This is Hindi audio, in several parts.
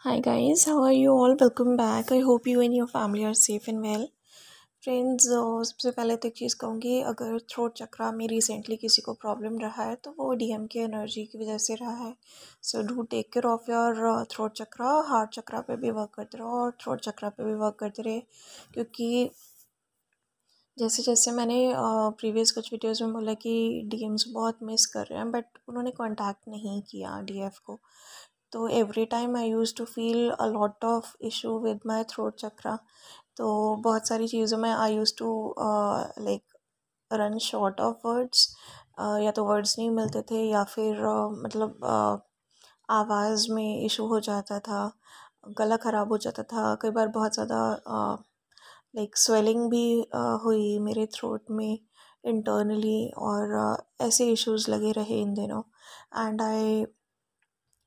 Hi guys, how are you all? Welcome back. I hope you and your family are safe and well. Friends सबसे पहले तो एक चीज़ कहूँगी, अगर थ्रोट चक्रा में रिसेंटली किसी को प्रॉब्लम रहा है तो वो डीएम की एनर्जी की वजह से रहा है. So do take care of your throat chakra. Heart chakra पे भी वर्क करते रहो और थ्रोट चक्रा पे भी वर्क करते रहे, क्योंकि जैसे जैसे मैंने प्रीवियस कुछ वीडियोस में बोला कि डीएम्स बहुत मिस कर रहे हैं, बट उन्होंने कांटेक्ट नहीं किया डीएफ को. तो every time I used to feel a lot of issue with my throat chakra. तो बहुत सारी चीज़ों में I used to like run short of words. या तो वर्ड्स नहीं मिलते थे या फिर मतलब आवाज़ में इशू हो जाता था, गला ख़राब हो जाता था. कई बार बहुत ज़्यादा लाइक स्वेलिंग भी हुई मेरे थ्रोट में इंटरनली, और ऐसे इश्यूज़ लगे रहे इन दिनों. एंड आई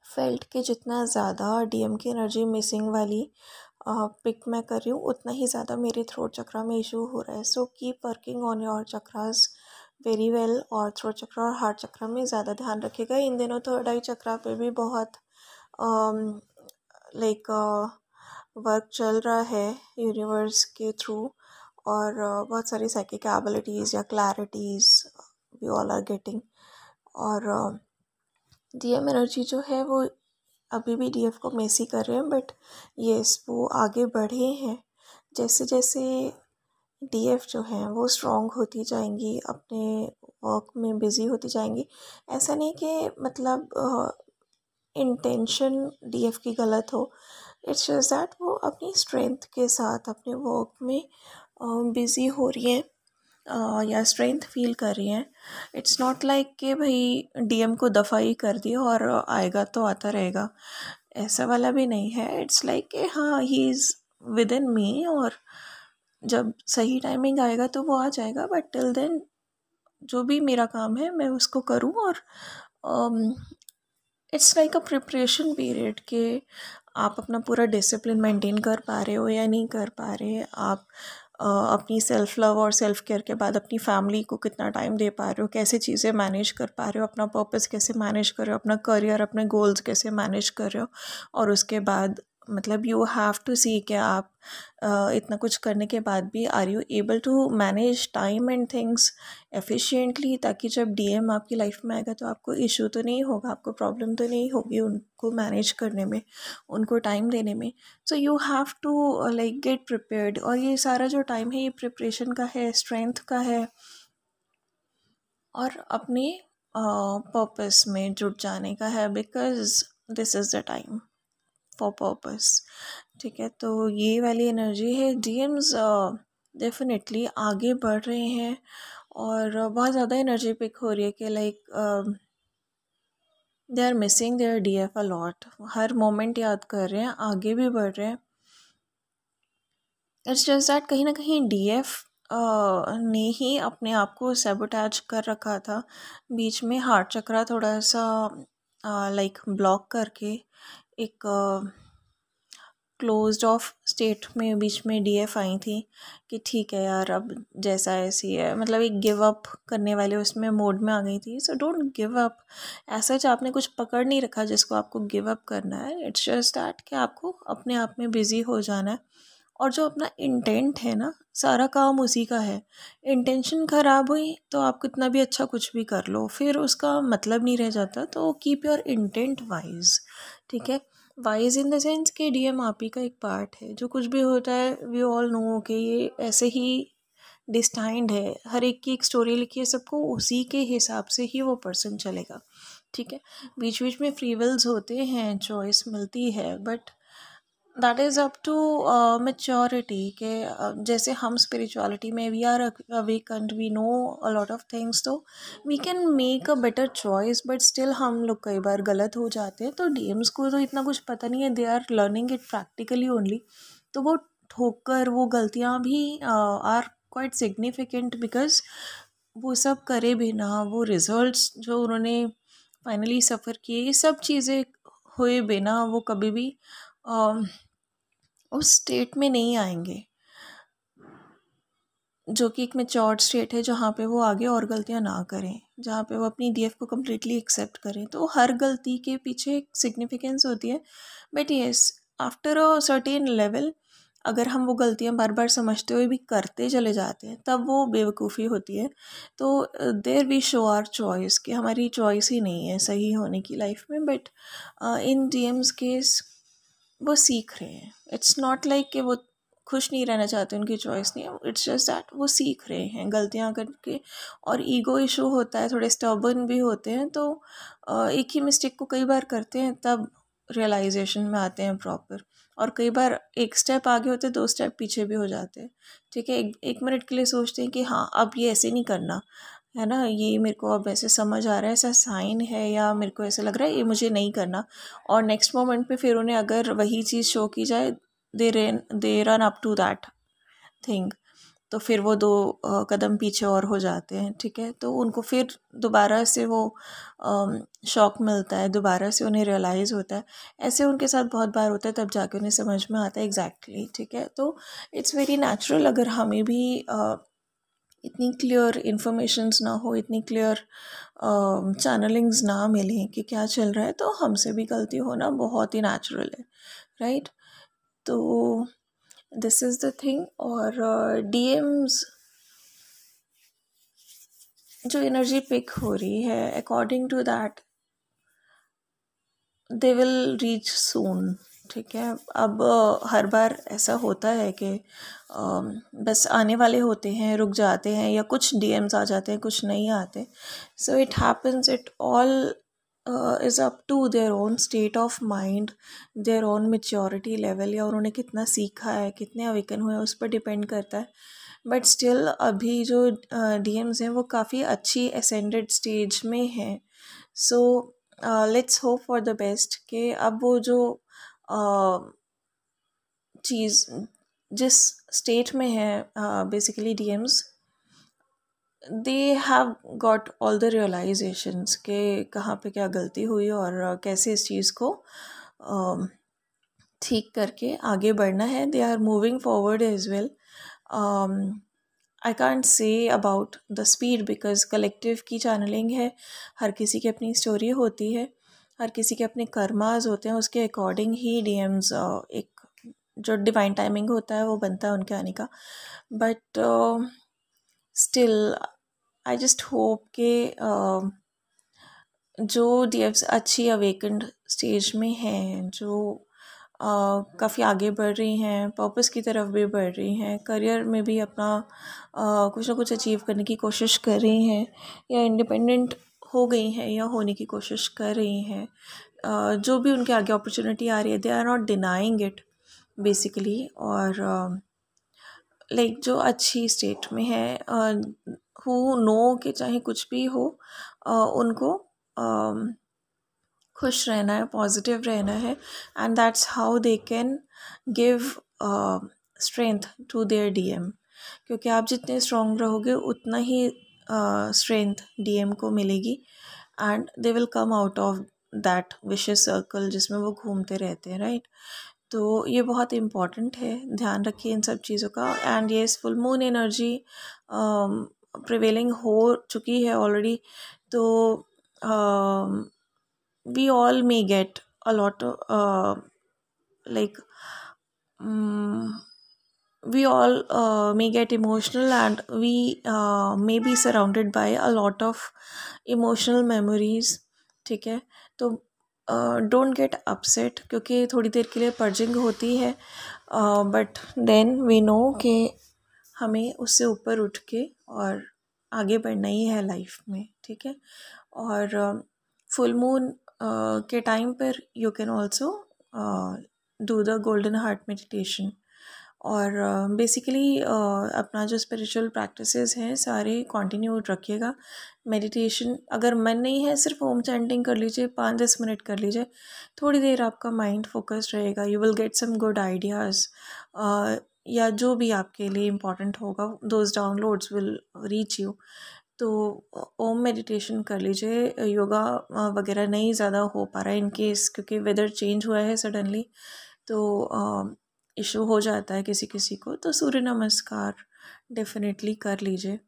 फेल्ट कि जितना ज़्यादा डीएम की एनर्जी मिसिंग वाली पिक मैं कर रही हूँ, उतना ही ज़्यादा मेरे थ्रोट चक्रा में इशू हो रहा है. So keep working on your chakras very well, और थ्रोट चक्रा और हार्ट चक्रा में ज़्यादा ध्यान रखिएगा. इन दिनों थर्ड आई चक्रा पे भी बहुत लाइक वर्क चल रहा है यूनिवर्स के थ्रू, और बहुत सारी साइकिक एबिलिटीज़ या clarities we all are getting. और डीएम एनर्जी जो है वो अभी भी डीएफ को मिस ही कर रहे हैं, बट येस वो आगे बढ़े हैं. जैसे जैसे डीएफ जो हैं वो स्ट्रॉन्ग होती जाएंगी, अपने वर्क में बिज़ी होती जाएंगी. ऐसा नहीं कि मतलब इंटेंशन डीएफ की गलत हो. इट्स जस्ट दैट वो अपनी स्ट्रेंथ के साथ अपने वर्क में बिज़ी हो रही हैं, या स्ट्रेंथ फील कर रही हैं. इट्स नॉट लाइक कि भाई डीएम को दफ़ा ही कर दिया और आएगा तो आता रहेगा, ऐसा वाला भी नहीं है. इट्स लाइक कि हाँ, ही इज़ विद इन मी, और जब सही टाइमिंग आएगा तो वो आ जाएगा. बट टिल देन जो भी मेरा काम है मैं उसको करूँ. और it's like a preparation period कि आप अपना पूरा डिसिप्लिन मेंटेन कर पा रहे हो या नहीं कर पा रहे. आप अपनी सेल्फ लव और सेल्फ केयर के बाद अपनी फैमिली को कितना टाइम दे पा रहे हो, कैसे चीज़ें मैनेज कर पा रहे हो, अपना पर्पस कैसे मैनेज कर रहे हो, अपना करियर, अपने गोल्स कैसे मैनेज कर रहे हो. और उसके बाद मतलब यू हैव टू सी कि आप इतना कुछ करने के बाद भी are you able to manage time and things efficiently, ताकि जब डीएम आपकी लाइफ में आएगा तो आपको इशू तो नहीं होगा, आपको प्रॉब्लम तो नहीं होगी उनको मैनेज करने में, उनको टाइम देने में. So you have to like get prepared. और ये सारा जो टाइम है ये प्रिपरेशन का है, स्ट्रेंथ का है, और अपने पर्पस में जुट जाने का है, because this is the time for purpose. ठीक है, तो ये वाली एनर्जी है. डीएम्स डेफिनेटली आगे बढ़ रहे हैं, और बहुत ज़्यादा एनर्जी पिक हो रही है कि like they are missing their DF a lot. हर मोमेंट याद कर रहे हैं, आगे भी बढ़ रहे हैं. इट्स जस्ट दैट कहीं ना कहीं डीएफ ने ही अपने आप को सेबोटैज कर रखा था बीच में. हार्ट चक्रा थोड़ा सा लाइक ब्लॉक करके एक क्लोज्ड ऑफ स्टेट में बीच में डीएफ आई थी कि ठीक है यार, अब जैसा ऐसी है, मतलब एक गिव अप करने वाले उसमें मोड में आ गई थी. So don't give up. ऐसा आपने कुछ पकड़ नहीं रखा जिसको आपको गिव अप करना है. इट्स जस्ट दैट कि आपको अपने आप में बिज़ी हो जाना है. और जो अपना इंटेंट है ना, सारा काम उसी का है. इंटेंशन ख़राब हुई तो आप कितना भी अच्छा कुछ भी कर लो, फिर उसका मतलब नहीं रह जाता. तो कीप योर इंटेंट वाइज. ठीक है, वाइज इन द सेंस कि डीएम आप ही का एक पार्ट है. जो कुछ भी होता है वी ऑल नो कि ये ऐसे ही डिस्टाइंड है. हर एक की एक स्टोरी लिखी है, सबको उसी के हिसाब से ही वो पर्सन चलेगा. ठीक है, बीच बीच में फ्री विल्स होते हैं, चॉइस मिलती है, but that is up to maturity के. जैसे हम स्पिरिचुअलिटी में we are awakened, we know a lot of things, तो we can make a better choice. But still हम लोग कई बार गलत हो जाते हैं. तो डीएम्स को तो इतना कुछ पता नहीं है, they are learning it practically only. तो वो ठोकर, वो गलतियाँ भी आर क्वाइट सिग्निफिकेंट, बिकॉज वो सब करे बिना, वो रिजल्ट्स जो उन्होंने फाइनली सफ़र किए, ये सब चीज़ें हुए बिना वो कभी भी उस स्टेट में नहीं आएंगे जो कि एक मैच्योर्ड स्टेट है, जहाँ पे वो आगे और गलतियाँ ना करें, जहाँ पे वो अपनी डीएफ को कम्प्लीटली एक्सेप्ट करें. तो हर गलती के पीछे एक सिग्निफिकेंस होती है. But yes, after a certain level अगर हम वो गलतियाँ बार बार समझते हुए भी करते चले जाते हैं तब वो बेवकूफ़ी होती है। तो there we show our choice कि हमारी चॉइस ही नहीं है सही होने की लाइफ में। बट इन डीएम्स केस वो सीख रहे हैं। इट्स नॉट लाइक कि वो खुश नहीं रहना चाहते, उनकी चॉइस नहीं है, इट्स जस्ट दैट वो सीख रहे हैं गलतियाँ करके। और ईगो इशू होता है, थोड़े स्टबर्न भी होते हैं, तो एक ही मिस्टेक को कई बार करते हैं तब रियलाइजेशन में आते हैं प्रॉपर। और कई बार एक स्टेप आगे होते हैं, 2 स्टेप पीछे भी हो जाते हैं। ठीक है, एक मिनट के लिए सोचते हैं कि हाँ अब ये ऐसे नहीं करना है ना, ये मेरे को अब ऐसे समझ आ रहा है, ऐसा साइन है या मेरे को ऐसा लग रहा है ये मुझे नहीं करना। और नेक्स्ट मोमेंट पे फिर उन्हें अगर वही चीज़ शो की जाए, they run up to that thing, तो फिर वो 2 कदम पीछे और हो जाते हैं। ठीक है, तो उनको फिर दोबारा से वो शॉक मिलता है, दोबारा से उन्हें रियलाइज़ होता है। ऐसे उनके साथ बहुत बार होता है, तब जाके उन्हें समझ में आता है एग्जैक्टली। ठीक है, तो इट्स वेरी नेचुरल अगर हमें भी इतनी क्लियर इन्फॉर्मेशंस ना हो, इतनी क्लियर चैनलिंग्स ना मिलें कि क्या चल रहा है, तो हमसे भी गलती होना बहुत ही नेचुरल है, राइट। तो दिस इज़ द थिंग। और डीएम्स जो एनर्जी पिक हो रही है, according to that they will reach soon. ठीक है, अब हर बार ऐसा होता है कि बस आने वाले होते हैं, रुक जाते हैं, या कुछ डीएम्स आ जाते हैं, कुछ नहीं आते। So it happens, it all is up to their own state of mind, their own maturity level, या उन्होंने कितना सीखा है, कितने अवेकन हुए हैं, उस पर डिपेंड करता है। बट स्टिल अभी जो डीएम्स हैं वो काफ़ी अच्छी असेंडेड स्टेज में हैं। So let's hope for the best कि अब वो जो चीज़ जिस स्टेट में है basically DMs, they have got all the realisations के कहाँ पे क्या गलती हुई और कैसे इस चीज़ को ठीक करके आगे बढ़ना है। They are moving forward as well. I can't say about the speed because collective की चैनलिंग है, हर किसी की अपनी स्टोरी होती है, हर किसी के अपने कर्माज होते हैं, उसके अकॉर्डिंग ही डीएम्स एक जो डिवाइन टाइमिंग होता है वो बनता है उनके आने का। But still I just hope के जो डीएम्स अच्छी अवेकन्ड स्टेज में हैं, जो काफ़ी आगे बढ़ रही हैं, पर्पस की तरफ भी बढ़ रही हैं, करियर में भी अपना कुछ ना कुछ अचीव करने की कोशिश कर रही हैं, या इंडिपेंडेंट हो गई हैं या होने की कोशिश कर रही हैं, जो भी उनके आगे अपॉर्चुनिटी आ रही है, they are not denying it basically. और लाइक जो अच्छी स्टेट में है, हु नो कि चाहे कुछ भी हो, उनको खुश रहना है, पॉजिटिव रहना है, and that's how they can give strength to their DM. क्योंकि आप जितने स्ट्रॉन्ग रहोगे उतना ही स्ट्रेंथ डीएम को मिलेगी, and they will come out of that vicious circle जिसमें वो घूमते रहते हैं, राइट। तो ये बहुत इम्पॉर्टेंट है, ध्यान रखिए इन सब चीज़ों का। एंड ये फुल मून एनर्जी प्रिवेलिंग हो चुकी है ऑलरेडी, तो we all may get a lot of like we all may get emotional, and we may be surrounded by a lot of emotional memories. ठीक है, तो डोंट गेट अपसेट, क्योंकि थोड़ी देर के लिए पर्जिंग होती है, बट देन वी नो कि हमें उससे ऊपर उठ के और आगे बढ़ना ही है लाइफ में। ठीक है, और फुल मून के टाइम पर you can also do the golden heart meditation. और बेसिकली अपना जो स्पिरिचुअल प्रैक्टिसेस हैं सारे कंटिन्यू रखिएगा। मेडिटेशन अगर मन नहीं है, सिर्फ ओम चैंटिंग कर लीजिए, 5-10 मिनट कर लीजिए, थोड़ी देर आपका माइंड फोकस्ड रहेगा, you will get some good ideas, या जो भी आपके लिए इम्पॉर्टेंट होगा, those downloads will reach you. तो ओम मेडिटेशन कर लीजिए। योगा वगैरह नहीं ज़्यादा हो पा रहा है इन केस, क्योंकि वेदर चेंज हुआ है सडनली, तो इशू हो जाता है किसी किसी को। तो सूर्य नमस्कार डेफिनेटली कर लीजिए,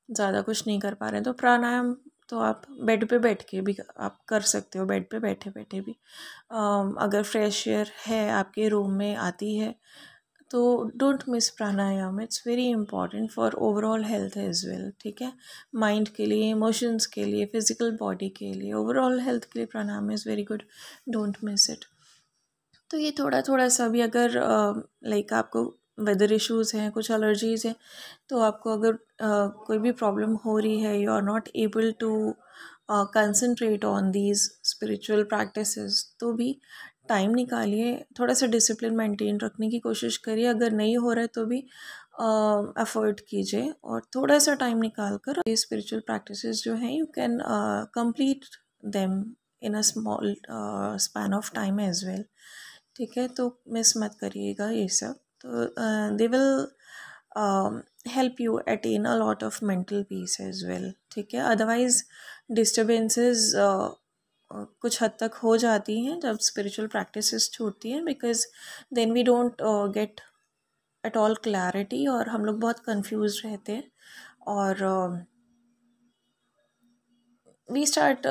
ज़्यादा कुछ नहीं कर पा रहे हैं तो प्राणायाम तो आप बेड पे बैठ के भी आप कर सकते हो, बेड पे बैठे बैठे भी। अगर फ्रेश एयर है आपके रूम में आती है तो don't miss pranayama, it's very important for overall health as well. ठीक है, माइंड के लिए, इमोशंस के लिए, फिजिकल बॉडी के लिए, ओवरऑल हेल्थ के लिए pranayama is very good, don't miss it. तो ये थोड़ा थोड़ा सा भी अगर लाइक आपको वेदर इश्यूज़ हैं, कुछ एलर्जीज़ हैं, तो आपको अगर कोई भी प्रॉब्लम हो रही है, you are not able to concentrate on these spiritual practices, तो भी टाइम निकालिए, थोड़ा सा डिसिप्लिन मेंटेन रखने की कोशिश करिए। अगर नहीं हो रहा है तो भी एफर्ट कीजिए और थोड़ा सा टाइम निकाल कर ये स्पिरिचुअल प्रैक्टिसेस जो हैं you can complete them in a small span of time as well. ठीक है, तो मिस मत करिएगा ये सब। तो they will help you attain a lot of mental peace as well. ठीक है, अदरवाइज डिस्टर्बेंसेस कुछ हद तक हो जाती हैं जब स्पिरिचुअल प्रैक्टिसेस छूटती हैं, because then we don't get at all clarity, और हम लोग बहुत कंफ्यूज रहते हैं और we start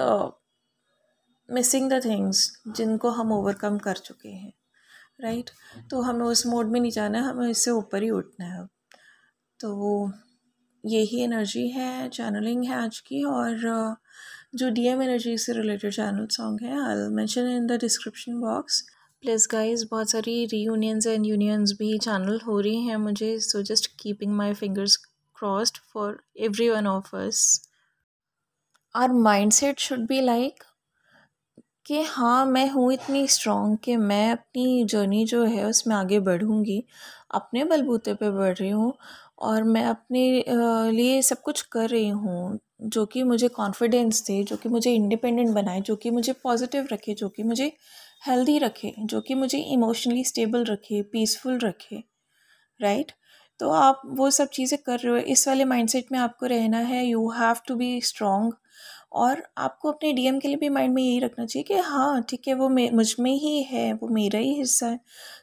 missing the things जिनको हम ओवरकम कर चुके हैं, राइट। तो हमें उस मोड में नहीं जाना है, हमें इससे ऊपर ही उठना है। तो यही एनर्जी है, चैनलिंग है आज की। और जो डीएम एनर्जी से रिलेटेड चैनल सॉन्ग है I will mention in the description box. Please guys, बहुत सारी रीयूनियंस एंड यूनियंस भी चैनल हो रही हैं मुझे, so just keeping my fingers crossed for every one of us. Our mind set should be like कि हाँ, मैं हूँ इतनी स्ट्रॉन्ग कि मैं अपनी जर्नी जो है उसमें आगे बढ़ूँगी, अपने बलबूते पे बढ़ रही हूँ और मैं अपने लिए सब कुछ कर रही हूँ जो कि मुझे कॉन्फिडेंस दे, जो कि मुझे इंडिपेंडेंट बनाए, जो कि मुझे पॉजिटिव रखे, जो कि मुझे हेल्दी रखे, जो कि मुझे इमोशनली स्टेबल रखे, पीसफुल रखे, राइट। तो आप वो सब चीज़ें कर रहे हो, इस वाले माइंडसेट में आपको रहना है। You have to be strong. और आपको अपने डीएम के लिए भी माइंड में यही रखना चाहिए कि हाँ ठीक है, वो मुझ में ही है, वो मेरा ही हिस्सा है,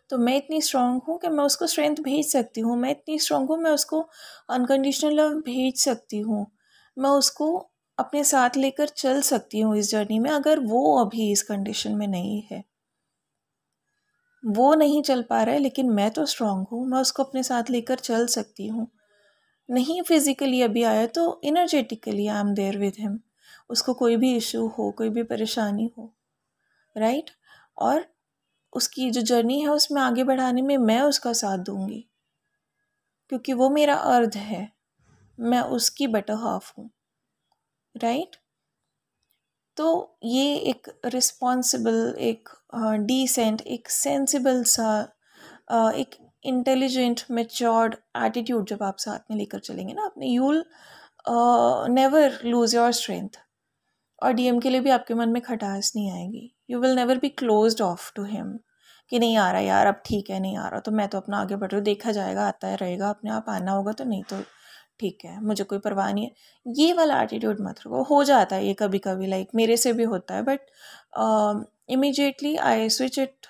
तो मैं इतनी स्ट्रॉन्ग हूँ कि मैं उसको स्ट्रेंथ भेज सकती हूँ, मैं इतनी स्ट्रॉन्ग हूँ मैं उसको अनकंडीशनल लव भेज सकती हूँ, मैं उसको अपने साथ लेकर चल सकती हूँ इस जर्नी में, अगर वो अभी इस कंडीशन में नहीं है, वो नहीं चल पा रहा है, लेकिन मैं तो स्ट्रॉन्ग हूँ, मैं उसको अपने साथ लेकर चल सकती हूँ। नहीं फिजिकली अभी आया तो energetically I am there with him, उसको कोई भी इशू हो, कोई भी परेशानी हो, राइट। और उसकी जो जर्नी है उसमें आगे बढ़ाने में मैं उसका साथ दूंगी, क्योंकि वो मेरा अर्ध है, मैं उसकी बेटर हाफ हूँ, राइट। तो ये एक रिस्पॉन्सिबल, एक डिसेंट, एक सेंसिबल सा, एक इंटेलिजेंट मेच्योर्ड एटीट्यूड जब आप साथ में लेकर चलेंगे ना अपने, you will never lose your strength. और डीएम के लिए भी आपके मन में खटास नहीं आएगी, you will never be closed off to him कि नहीं आ रहा यार, अब ठीक है, नहीं आ रहा तो मैं तो अपना आगे बढ़ रही हूँ, देखा जाएगा, आता है रहेगा अपने आप, आना होगा तो, नहीं तो ठीक है, मुझे कोई परवाह नहीं है। ये वाला एटीट्यूड मत रखो। हो जाता है ये कभी कभी, लाइक मेरे से भी होता है, but immediately I switch it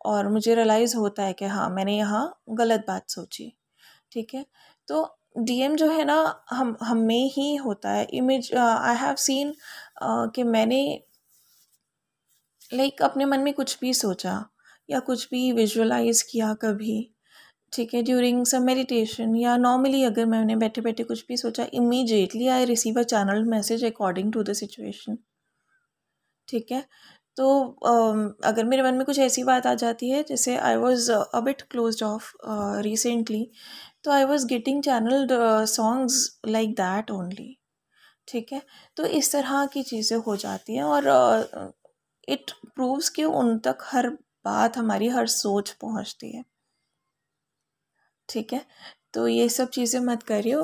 और मुझे रियलाइज़ होता है कि हाँ मैंने यहाँ गलत बात सोची। ठीक है, तो डीएम जो है ना हम में ही होता है। इमेज आई हैव सीन कि मैंने लाइक अपने मन में कुछ भी सोचा या कुछ भी विजुअलाइज किया कभी, ठीक है, ड्यूरिंग सम मेडिटेशन या नॉर्मली अगर मैंने बैठे बैठे कुछ भी सोचा, immediately I receive a channel message according to the situation. ठीक है, तो अगर मेरे मन में कुछ ऐसी बात आ जाती है, जैसे I was a bit closed off recently, तो I was getting channelled songs like that only. ठीक है, तो इस तरह की चीज़ें हो जाती हैं और इट प्रूव्स कि उन तक हर बात हमारी, हर सोच पहुंचती है। ठीक है, तो ये सब चीज़ें मत करिए,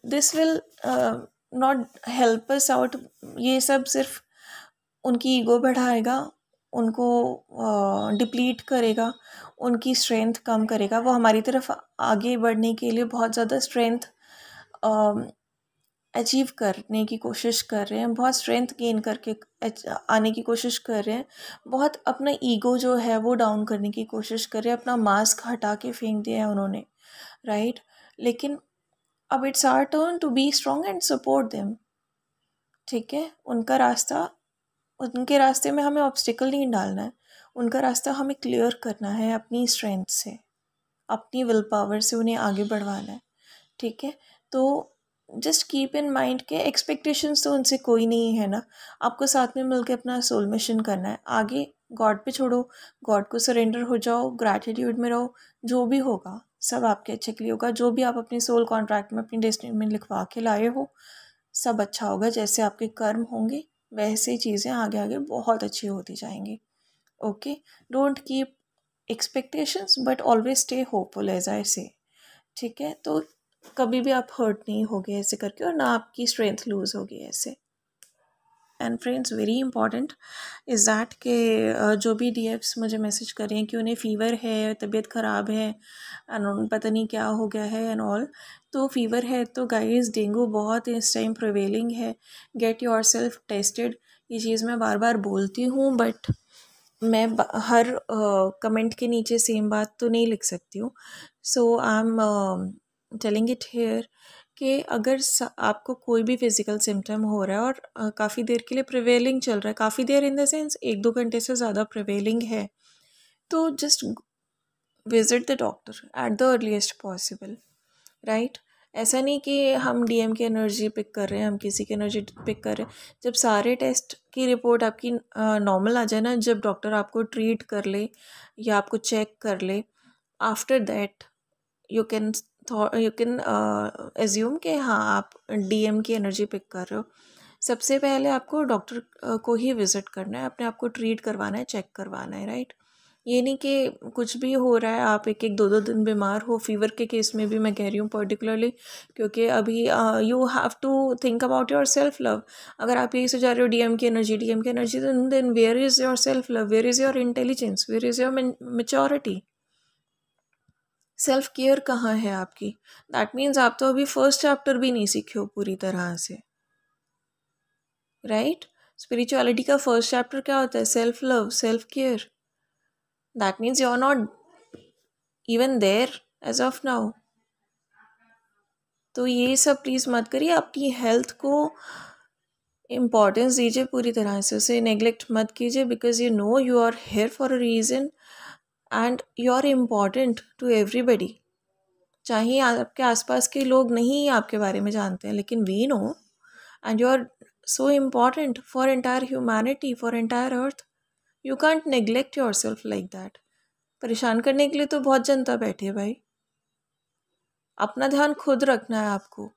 this will not help us out. ये सब सिर्फ उनकी ईगो बढ़ाएगा, उनको डिप्लीट करेगा, उनकी स्ट्रेंथ कम करेगा। वो हमारी तरफ आगे बढ़ने के लिए बहुत ज़्यादा स्ट्रेंथ अचीव करने की कोशिश कर रहे हैं, बहुत स्ट्रेंथ गेन करके आने की कोशिश कर रहे हैं, बहुत अपना ईगो जो है वो डाउन करने की कोशिश कर रहे हैं, अपना मास्क हटा के फेंक दिया है उन्होंने, राइट। लेकिन अब it's our turn to be strong and support them. ठीक है, उनके रास्ते में हमें ऑब्स्टिकल नहीं डालना है, उनका रास्ता हमें क्लियर करना है अपनी स्ट्रेंथ से, अपनी विल पावर से उन्हें आगे बढ़वाना है। ठीक है, तो जस्ट कीप इन माइंड के एक्सपेक्टेशंस तो उनसे कोई नहीं है ना, आपको साथ में मिलकर अपना सोल मिशन करना है। आगे गॉड पे छोड़ो, गॉड को सरेंडर हो जाओ, ग्रैटिट्यूड में रहो, जो भी होगा सब आपके अच्छे के लिए होगा। जो भी आप अपने सोल कॉन्ट्रैक्ट में, अपनी डेस्टिनी में लिखवा के लाए हो, सब अच्छा होगा। जैसे आपके कर्म होंगे वैसे ही चीज़ें आगे आगे बहुत अच्छी होती जाएंगी। Okay, don't keep expectations but always stay hopeful as I say. ठीक है, तो कभी भी आप हर्ट नहीं होगे ऐसे करके, और ना आपकी स्ट्रेंथ लूज होगी ऐसे। And friends, very important is that कि जो भी डीएफ्स मुझे मैसेज कर रहे हैं कि उन्हें फ़ीवर है, तबीयत ख़राब है एंड पता नहीं क्या हो गया है एंड ऑल, तो फ़ीवर है तो गाइस डेंगू बहुत इस टाइम प्रिवेलिंग है, गेट योर सेल्फ टेस्टेड। ये चीज़ मैं बार बार बोलती हूँ, बट मैं हर कमेंट के नीचे सेम बात तो नहीं लिख सकती हूँ। So I am telling it here कि अगर आपको कोई भी फिज़िकल सिम्टम हो रहा है और काफ़ी देर के लिए प्रिवेलिंग चल रहा है, काफ़ी देर इन द सेंस 1-2 घंटे से ज़्यादा प्रिवेलिंग है, तो just visit the doctor at the earliest possible, right. ऐसा नहीं कि हम डीएम की एनर्जी पिक कर रहे हैं, हम किसी की एनर्जी पिक कर रहे हैं। जब सारे टेस्ट की रिपोर्ट आपकी नॉर्मल आ जाए ना, जब डॉक्टर आपको ट्रीट कर ले या आपको चेक कर ले, after that you can assume कि हाँ आप डीएम की एनर्जी पिक कर रहे हो। सबसे पहले आपको डॉक्टर को ही विज़िट करना है, अपने आप को ट्रीट करवाना है, चेक करवाना है, राइट। ये नहीं कि कुछ भी हो रहा है आप 1-2 दिन बीमार हो। फीवर के केस में भी मैं कह रही हूँ पर्टिकुलरली, क्योंकि अभी you have to think about your self love. अगर आप यही सोचा रहे हो डीएम की energy, then where is your self love, where is your intelligence, where is your maturity, self care कहाँ है आपकी। दैट मीन्स आप तो अभी फर्स्ट चैप्टर भी नहीं सीखे हो पूरी तरह से, राइट। स्पिरिचुअलिटी का फर्स्ट चैप्टर क्या होता है? Self love, self care. That means you are not even there as of now. तो ये सब प्लीज़ मत करिए, अपनी हेल्थ को इम्पॉर्टेंस दीजिए पूरी तरह से, उसे नेग्लेक्ट मत कीजिए, because you know you are here for a reason and you are important to everybody. चाहे आपके आसपास के लोग नहीं आपके बारे में जानते हैं, लेकिन we know, and you are so important for entire humanity, for entire earth. You can't neglect yourself like that. परेशान करने के लिए तो बहुत जनता बैठी है भाई, अपना ध्यान खुद रखना है आपको।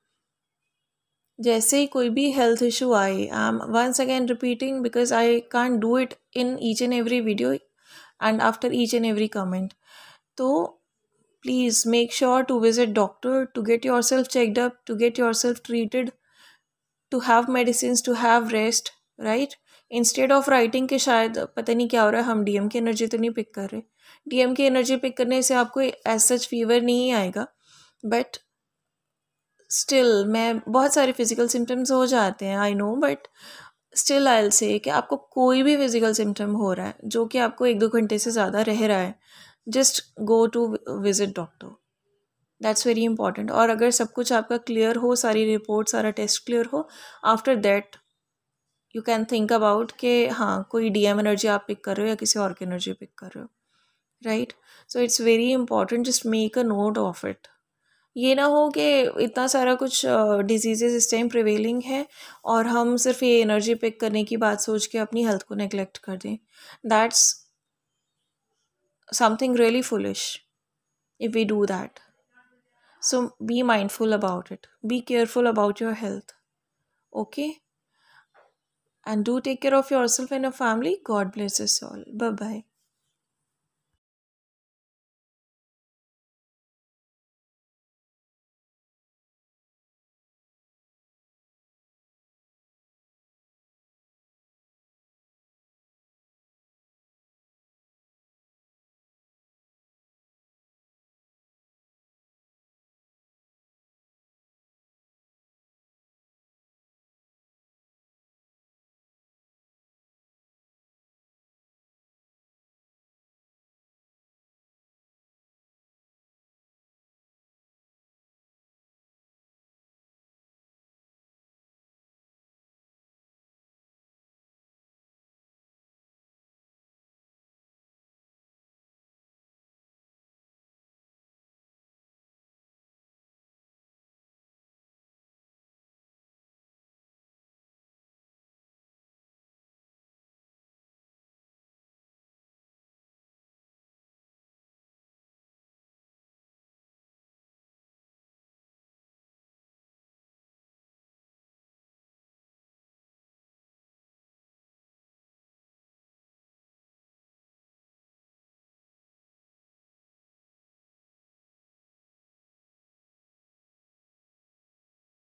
जैसे ही कोई भी हेल्थ इशू आए, I am once again repeating because I can't do it in each and every video and after each and every comment, तो please make sure to visit doctor, to get yourself checked up, to get yourself treated, to have medicines, to have rest, right? Instead of writing कि शायद पता नहीं क्या हो रहा है, हम डीएम की एनर्जी तो नहीं पिक कर रहे। डीएम की एनर्जी पिक करने से आपको एज सच फीवर नहीं आएगा, बट स्टिल मैं बहुत सारे फिजिकल सिम्टम्स हो जाते हैं, I know, but still I will say कि आपको कोई भी फिजिकल सिम्टम हो रहा है जो कि आपको 1-2 घंटे से ज़्यादा रह रहा है, just go to visit doctor, that's very important. और अगर सब कुछ आपका क्लियर हो, सारी रिपोर्ट, सारा टेस्ट क्लियर हो, after that you can think about कि हाँ कोई डीएम एनर्जी आप पिक कर रहे हो या किसी और की एनर्जी पिक कर रहे हो, right. So it's very important, just make a note of it. ये ना हो कि इतना सारा कुछ डिजीजेज इस टाइम प्रिवेलिंग है और हम सिर्फ ये एनर्जी पिक करने की बात सोच के अपनी हेल्थ को नेग्लेक्ट कर दें। That's something really foolish if we do that. So be mindful about it. Be careful about your health. Okay? And do take care of yourself and your family. God bless us all. Bye-bye.